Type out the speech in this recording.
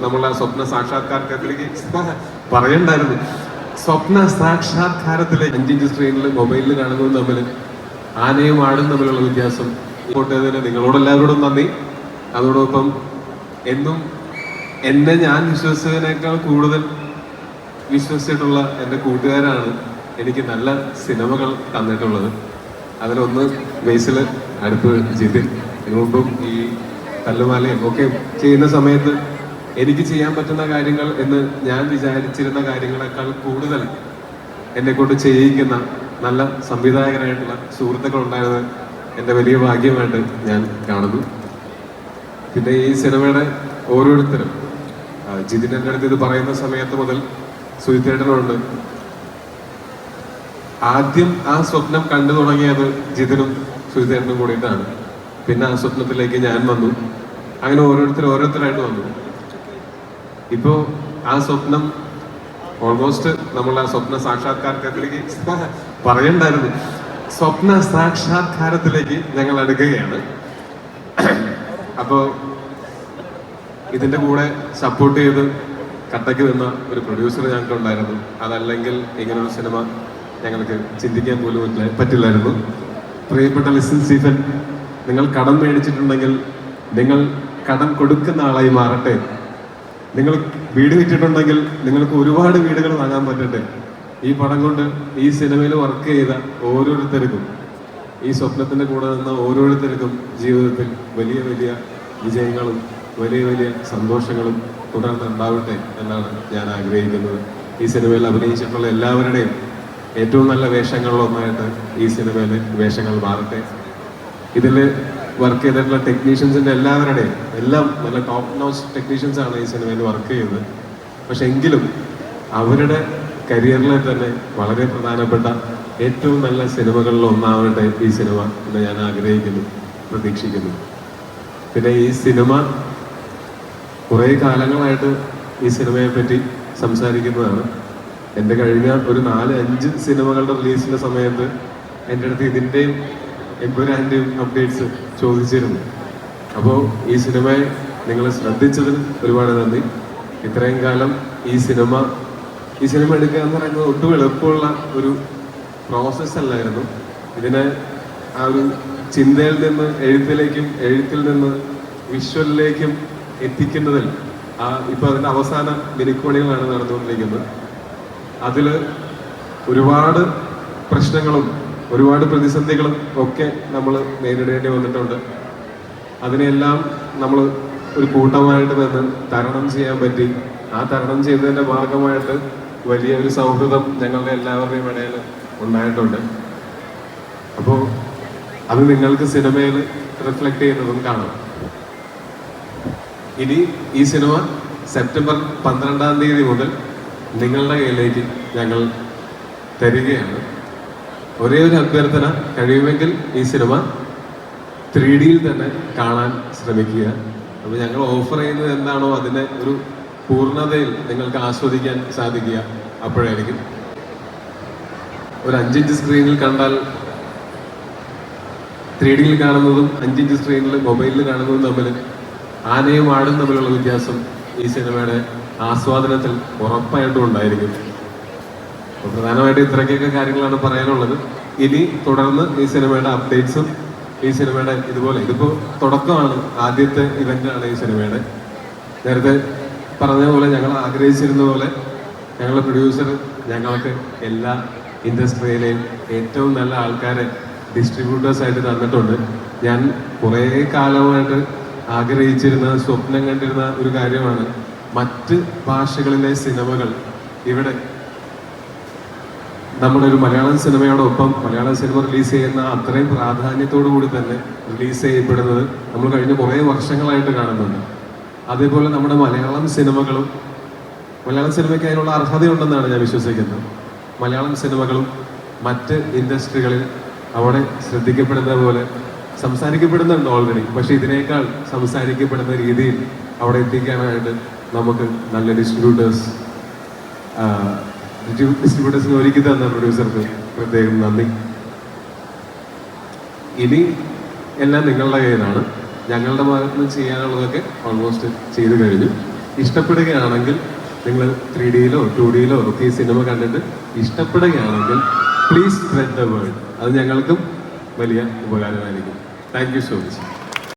നമ്മളെ സ്വപ്ന സാക്ഷാത്കാരത്തിലേക്ക് പറയണ്ടായിരുന്നു. സ്വപ്ന സാക്ഷാത്കാരത്തിലേക്ക് 5 സ്ക്രീനിൽ മൊബൈലിൽ കാണുന്നതും തമ്മിൽ ആനയും ആടും തമ്മിലുള്ള വ്യത്യാസം ഇങ്ങോട്ടതിന് നിങ്ങളോടെല്ലാവരോടും നന്ദി. അതോടൊപ്പം എന്നും എന്നെ ഞാൻ വിശ്വസിച്ചതിനേക്കാൾ കൂടുതൽ വിശ്വസിച്ചിട്ടുള്ള എൻ്റെ കൂട്ടുകാരാണ് എനിക്ക് നല്ല സിനിമകൾ തന്നിട്ടുള്ളത്. അതിലൊന്ന് ബേസിൽ അടുത്ത് ജിതിൻ. മുമ്പും ഈ തല്ലുമാലയും ഒക്കെ ചെയ്യുന്ന സമയത്ത് എനിക്ക് ചെയ്യാൻ പറ്റുന്ന കാര്യങ്ങൾ എന്ന് ഞാൻ വിചാരിച്ചിരുന്ന കാര്യങ്ങളെക്കാൾ കൂടുതൽ എന്നെ കൊണ്ട് ചെയ്യിക്കുന്ന നല്ല സംവിധായകരായിട്ടുള്ള സുഹൃത്തുക്കൾ ഉണ്ടായത് എൻ്റെ വലിയ ഭാഗ്യമായിട്ട് ഞാൻ കാണുന്നു. പിന്നെ ഈ സിനിമയുടെ ഓരോരുത്തരും ജിതിൻ്റെ അടുത്ത് ഇത് പറയുന്ന സമയത്ത് മുതൽ സുജിത്തേട്ടനുണ്ട്. ആദ്യം ആ സ്വപ്നം കണ്ടു തുടങ്ങിയത് ജിതിനും സുജിത്തേട്ടനും കൂടിയിട്ടാണ്. പിന്നെ ആ സ്വപ്നത്തിലേക്ക് ഞാൻ വന്നു. അങ്ങനെ ഓരോരുത്തരായിട്ട് വന്നു. ഇപ്പോ ആ സ്വപ്നം ഓൾമോസ്റ്റ് നമ്മൾ ആ സ്വപ്ന സാക്ഷാത്കാരത്തിലേക്ക് പറയണ്ടായിരുന്നു. സ്വപ്ന സാക്ഷാത്കാരത്തിലേക്ക് ഞങ്ങൾ അടുക്കുകയാണ്. അപ്പോ ഇതിന്റെ കൂടെ സപ്പോർട്ട് ചെയ്ത് കട്ടയ്ക്ക് നിന്ന ഒരു പ്രൊഡ്യൂസർ ഞങ്ങൾക്ക് ഉണ്ടായിരുന്നു. അതല്ലെങ്കിൽ ഇങ്ങനൊരു സിനിമ ഞങ്ങൾക്ക് ചിന്തിക്കാൻ പോലും പറ്റില്ലായിരുന്നു. പ്രിയപ്പെട്ട ലിസൺ സ്റ്റീഫൻ, നിങ്ങൾ കടം മേടിച്ചിട്ടുണ്ടെങ്കിൽ നിങ്ങൾ കടം കൊടുക്കുന്ന ആളായി മാറട്ടെ. നിങ്ങൾ വീട് വിറ്റിട്ടുണ്ടെങ്കിൽ നിങ്ങൾക്ക് ഒരുപാട് വീടുകൾ വാങ്ങാൻ പറ്റട്ടെ. ഈ പടം കൊണ്ട് ഈ സിനിമയിൽ വർക്ക് ചെയ്ത ഓരോരുത്തർക്കും, ഈ സ്വപ്നത്തിന്റെ കൂടെ നിന്ന ഓരോരുത്തർക്കും ജീവിതത്തിൽ വലിയ വലിയ വിജയങ്ങളും വലിയ വലിയ സന്തോഷങ്ങളും തുടർന്ന് ഉണ്ടാവട്ടെ എന്നാണ് ഞാൻ ആഗ്രഹിക്കുന്നത്. ഈ സിനിമയിൽ അഭിനയിച്ചിട്ടുള്ള എല്ലാവരുടെയും ഏറ്റവും നല്ല വേഷങ്ങളിലൊന്നായിട്ട് ഈ സിനിമയിലെ വേഷങ്ങൾ മാറട്ടെ. ഇതിൽ വർക്ക് ചെയ്തിട്ടുള്ള ടെക്നീഷ്യൻസിൻ്റെ എല്ലാവരുടെയും എല്ലാം നല്ല ടോപ്പ് നോച്ച് ടെക്നീഷ്യൻസ് ആണ് ഈ സിനിമയിൽ വർക്ക് ചെയ്യുന്നത്. പക്ഷെ എങ്കിലും അവരുടെ കരിയറിലെ തന്നെ വളരെ പ്രധാനപ്പെട്ട ഏറ്റവും നല്ല സിനിമകളിൽ ഒന്നാവട്ടെ ഈ സിനിമ എന്ന് ഞാൻ ആഗ്രഹിക്കുന്നു, പ്രതീക്ഷിക്കുന്നു. പിന്നെ ഈ സിനിമ കുറേ കാലങ്ങളായിട്ട് ഈ സിനിമയെ പറ്റി സംസാരിക്കുന്നതാണ്. എൻ്റെ കഴിഞ്ഞ ഒരു 4-5 സിനിമകളുടെ റിലീസിൻ്റെ സമയത്ത് എൻ്റെ അടുത്ത് ഇതിൻ്റെയും എമ്പുരാൻ്റെയും അപ്ഡേറ്റ്സ് ചോദിച്ചിരുന്നു. അപ്പോൾ ഈ സിനിമയെ നിങ്ങൾ ശ്രദ്ധിച്ചതിന് ഒരുപാട് നന്ദി. ഇത്രയും കാലം ഈ സിനിമ എടുക്കുക എന്ന് പറയുന്നത് ഒട്ടും എളുപ്പമുള്ള ഒരു പ്രോസസ്സ് അല്ലായിരുന്നു. ഇതിനെ ആ ഒരു ചിന്തയിൽ നിന്ന് എഴുത്തിലേക്കും എഴുത്തിൽ നിന്ന് വിഷ്വലിലേക്കും എത്തിക്കുന്നതിൽ ഇപ്പോൾ അതിൻ്റെ അവസാന മിനിക്കുമണികളാണ് നടന്നുകൊണ്ടിരിക്കുന്നത്. അതിൽ ഒരുപാട് പ്രശ്നങ്ങളും ഒരുപാട് പ്രതിസന്ധികളും ഒക്കെ നമ്മൾ നേരിടേണ്ടി വന്നിട്ടുണ്ട്. അതിനെല്ലാം നമ്മൾ ഒരു കൂട്ടമായിട്ട് നിന്ന് തരണം ചെയ്യാൻ പറ്റി. ആ തരണം ചെയ്തതിൻ്റെ ഭാഗമായിട്ട് വലിയ ഒരു സൗഹൃദം ഞങ്ങളുടെ എല്ലാവരുടെയും ഇടയിൽ ഉണ്ടായിട്ടുണ്ട്. അപ്പോൾ അത് നിങ്ങൾക്ക് സിനിമയിൽ റിഫ്ലക്ട് ചെയ്യുന്നതും കാണാം. ഇനി ഈ സിനിമ സെപ്റ്റംബർ 12-ാം തീയതി മുതൽ നിങ്ങളുടെ കയ്യിലേക്ക് ഞങ്ങൾ തരികയാണ്. ഒരേ ഒരു അഭ്യർത്ഥന, കഴിയുമെങ്കിൽ ഈ സിനിമ 3Dയിൽ തന്നെ കാണാൻ ശ്രമിക്കുക. അപ്പോൾ ഞങ്ങൾ ഓഫർ ചെയ്യുന്നത് എന്താണോ അതിനെ ഒരു പൂർണ്ണതയിൽ നിങ്ങൾക്ക് ആസ്വദിക്കാൻ സാധിക്കുക അപ്പോഴായിരിക്കും. ഒരു 5 ഇഞ്ച് സ്ക്രീനിൽ കണ്ടാൽ 3Dയിൽ കാണുന്നതും 5 ഇഞ്ച് സ്ക്രീനിൽ മൊബൈലിൽ കാണുന്നതും തമ്മിൽ ആനയും ആടും തമ്മിലുള്ള വ്യത്യാസം ഈ സിനിമയുടെ ആസ്വാദനത്തിൽ ഉറപ്പായിട്ടും ഉണ്ടായിരിക്കും. അപ്പോൾ പ്രധാനമായിട്ടും ഇത്രയ്ക്കൊക്കെ കാര്യങ്ങളാണ് പറയാനുള്ളത്. ഇനി തുടർന്ന് ഈ സിനിമയുടെ അപ്ഡേറ്റ്സും ഈ സിനിമയുടെ ഇതിപ്പോൾ തുടക്കമാണ്, ആദ്യത്തെ ഇവൻ്റാണ് ഈ സിനിമയുടെ. നേരത്തെ പറഞ്ഞ പോലെ ഞങ്ങൾ ആഗ്രഹിച്ചിരുന്ന പോലെ ഞങ്ങളുടെ പ്രൊഡ്യൂസർ ഞങ്ങൾക്ക് എല്ലാ ഇൻഡസ്ട്രിയിലെയും ഏറ്റവും നല്ല ആൾക്കാരെ ഡിസ്ട്രിബ്യൂട്ടേഴ്സായിട്ട് തന്നിട്ടുണ്ട്. ഞാൻ കുറേ കാലമായിട്ട് ആഗ്രഹിച്ചിരുന്ന, സ്വപ്നം കണ്ടിരുന്ന ഒരു കാര്യമാണ് മറ്റ് ഭാഷകളിലെ സിനിമകൾ ഇവിടെ നമ്മുടെ ഒരു മലയാളം സിനിമയോടൊപ്പം മലയാളം സിനിമ റിലീസ് ചെയ്യുന്ന അത്രയും പ്രാധാന്യത്തോടു കൂടി തന്നെ റിലീസ് ചെയ്യപ്പെടുന്നത് നമ്മൾ കഴിഞ്ഞ കുറേ വർഷങ്ങളായിട്ട് കാണുന്നുണ്ട്. അതേപോലെ നമ്മുടെ മലയാളം സിനിമയ്ക്ക് അതിനുള്ള അർഹതയുണ്ടെന്നാണ് ഞാൻ വിശ്വസിക്കുന്നത്. മലയാളം സിനിമകളും മറ്റ് ഇൻഡസ്ട്രികളിൽ അവിടെ ശ്രദ്ധിക്കപ്പെടുന്ന പോലെ സംസാരിക്കപ്പെടുന്നുണ്ട് ഓൾറെഡി. പക്ഷെ ഇതിനേക്കാൾ സംസാരിക്കപ്പെടുന്ന രീതിയിൽ അവിടെ എത്തിക്കാനായിട്ട് നമുക്ക് നല്ല ഡിസ്ട്രിബ്യൂട്ടേഴ്സിന് ഒരുക്കി തന്ന പ്രൊഡ്യൂസർക്ക് പ്രത്യേകം നന്ദി. ഇനി എല്ലാം നിങ്ങളുടെ കയ്യിലാണ്. ഞങ്ങളുടെ ഭാഗത്ത് നിന്ന് ചെയ്യാനുള്ളതൊക്കെ ഓൾമോസ്റ്റ് ചെയ്തു കഴിഞ്ഞു. ഇഷ്ടപ്പെടുകയാണെങ്കിൽ നിങ്ങൾ 3Dയിലോ 2Dയിലോ ഒക്കെ ഈ സിനിമ കണ്ടിട്ട് ഇഷ്ടപ്പെടുകയാണെങ്കിൽ പ്ലീസ് സ്പ്രെഡ് ദ വേർഡ്. അത് ഞങ്ങൾക്കും വലിയ ഉപകാരമായിരിക്കും. Thank you so much.